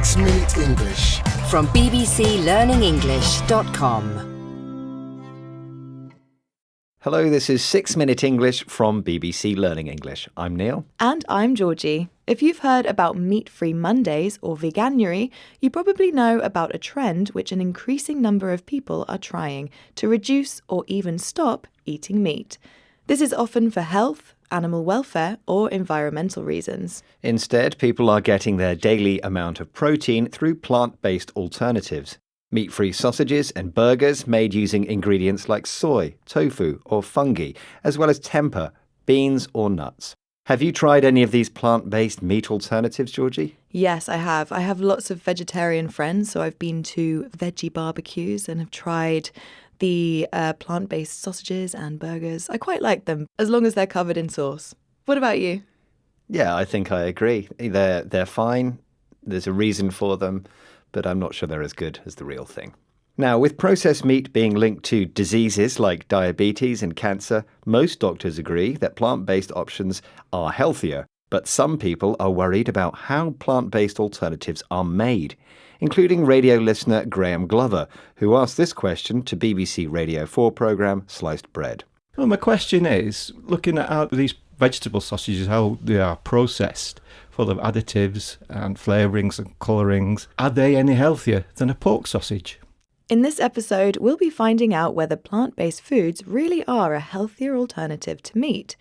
6 Minute English from bbclearningenglish.com. Hello, this is 6 Minute English from BBC Learning English. I'm Neil. And I'm Georgie. If you've heard about Meat-Free Mondays or Veganuary, you probably know about a trend which an increasing number of people are trying to reduce or even stop eating meat. This is often for health, animal welfare, or environmental reasons. Instead, people are getting their daily amount of protein through plant-based alternatives. Meat-free sausages and burgers made using ingredients like soy, tofu, or fungi, as well as tempeh, beans, or nuts. Have you tried any of these plant-based meat alternatives, Georgie? Yes, I have. I have lots of vegetarian friends, so I've been to veggie barbecues and have tried the plant-based sausages and burgers. I quite like them, as long as they're covered in sauce. What about you? Yeah, I think I agree. They're fine. There's a reason for them, but I'm not sure they're as good as the real thing. Now, with processed meat being linked to diseases like diabetes and cancer, most doctors agree that plant-based options are healthier, but some people are worried about how plant-based alternatives are made, including radio listener Graham Glover, who asked this question to BBC Radio 4 programme Sliced Bread. Well, my question is, looking at how these vegetable sausages, how they are processed, full of additives and flavourings and colourings, are they any healthier than a pork sausage? In this episode, we'll be finding out whether plant-based foods really are a healthier alternative to meat.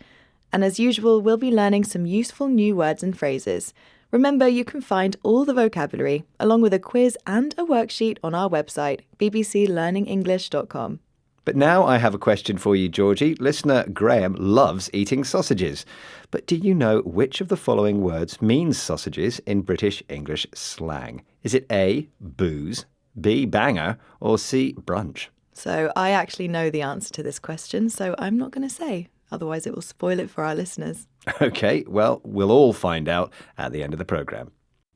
And as usual, we'll be learning some useful new words and phrases. Remember, you can find all the vocabulary, along with a quiz and a worksheet on our website, bbclearningenglish.com. But now I have a question for you, Georgie. Listener Graham loves eating sausages. But do you know which of the following words means sausages in British English slang? Is it A, booze, B, banger, or C, brunch? So I actually know the answer to this question, so I'm not going to say. Otherwise it will spoil it for our listeners. OK, well, we'll all find out at the end of the programme.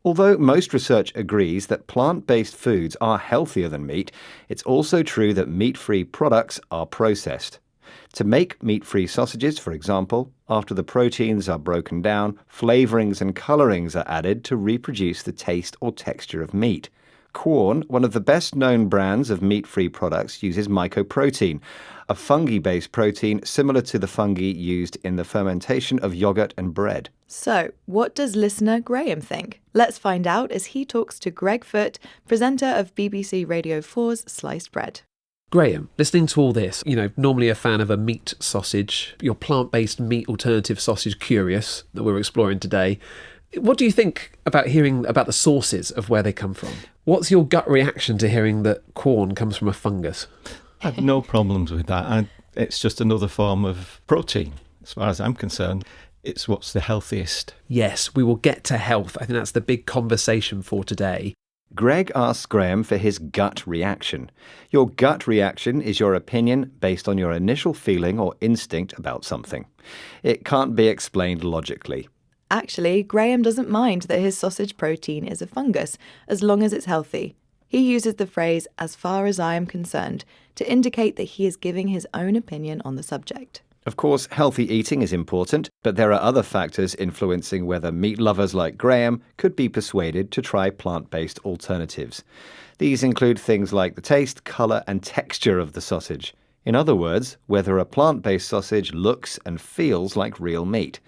Although most research agrees that plant-based foods are healthier than meat, it's also true that meat-free products are processed. To make meat-free sausages, for example, after the proteins are broken down, flavourings and colourings are added to reproduce the taste or texture of meat. Quorn, one of the best-known brands of meat-free products, uses mycoprotein, a fungi-based protein similar to the fungi used in the fermentation of yoghurt and bread. So, what does listener Graham think? Let's find out as he talks to Greg Foot, presenter of BBC Radio 4's Sliced Bread. Graham, listening to all this, normally a fan of a meat sausage, your plant-based meat alternative sausage curious that we're exploring today. What do you think about hearing about the sources of where they come from? What's your gut reaction to hearing that corn comes from a fungus? I have no problems with that. It's just another form of protein, as far as I'm concerned. It's what's the healthiest. Yes, we will get to health. I think that's the big conversation for today. Greg asks Graham for his gut reaction. Your gut reaction is your opinion based on your initial feeling or instinct about something. It can't be explained logically. Actually, Graham doesn't mind that his sausage protein is a fungus, as long as it's healthy. He uses the phrase, "as far as I am concerned," to indicate that he is giving his own opinion on the subject. Of course, healthy eating is important, but there are other factors influencing whether meat lovers like Graham could be persuaded to try plant-based alternatives. These include things like the taste, colour and texture of the sausage. In other words, whether a plant-based sausage looks and feels like real meat.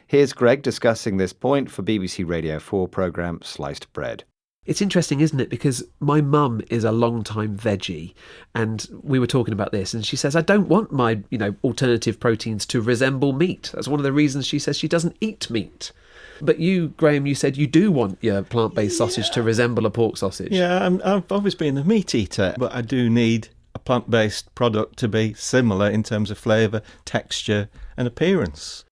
Here's Greg discussing this point for BBC Radio 4 programme Sliced Bread. It's interesting, isn't it? Because my mum is a long-time veggie, and we were talking about this, and she says, I don't want my, alternative proteins to resemble meat. That's one of the reasons she says she doesn't eat meat. But you, Graham, you said you do want your plant-based sausage to resemble a pork sausage. Yeah, I've always been a meat eater, but I do need a plant-based product to be similar in terms of flavour, texture and appearance.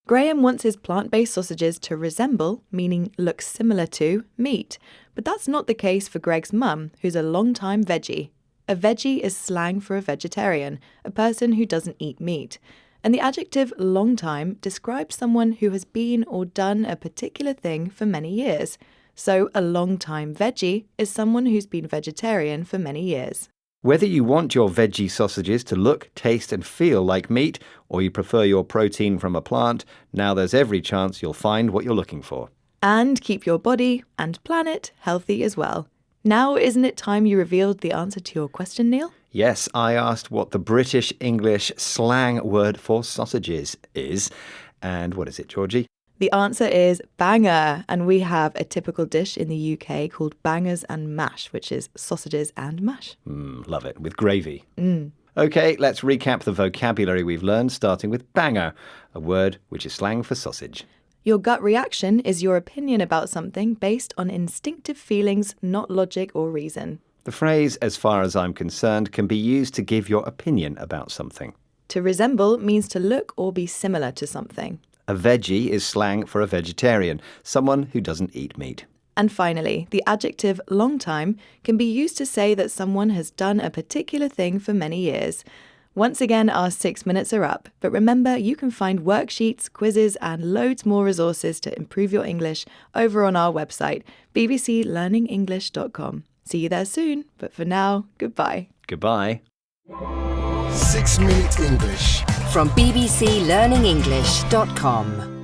Graham wants his plant-based sausages to resemble, meaning look similar to, meat. But that's not the case for Greg's mum, who's a long-time veggie. A veggie is slang for a vegetarian, a person who doesn't eat meat. And the adjective long time describes someone who has been or done a particular thing for many years. So a long-time veggie is someone who's been vegetarian for many years. Whether you want your veggie sausages to look, taste and feel like meat, or you prefer your protein from a plant, now there's every chance you'll find what you're looking for. And keep your body and planet healthy as well. Now, isn't it time you revealed the answer to your question, Neil? Yes, I asked what the British English slang word for sausages is. And what is it, Georgie? The answer is banger, and we have a typical dish in the UK called bangers and mash, which is sausages and mash. Love it, with gravy. OK, let's recap the vocabulary we've learned, starting with banger, a word which is slang for sausage. Your gut reaction is your opinion about something based on instinctive feelings, not logic or reason. The phrase, as far as I'm concerned, can be used to give your opinion about something. To resemble means to look or be similar to something. A veggie is slang for a vegetarian, someone who doesn't eat meat. And finally, the adjective long time can be used to say that someone has done a particular thing for many years. Once again, our 6 minutes are up, but remember you can find worksheets, quizzes and loads more resources to improve your English over on our website, bbclearningenglish.com. See you there soon, but for now, goodbye. Goodbye. 6 Minute English from bbclearningenglish.com.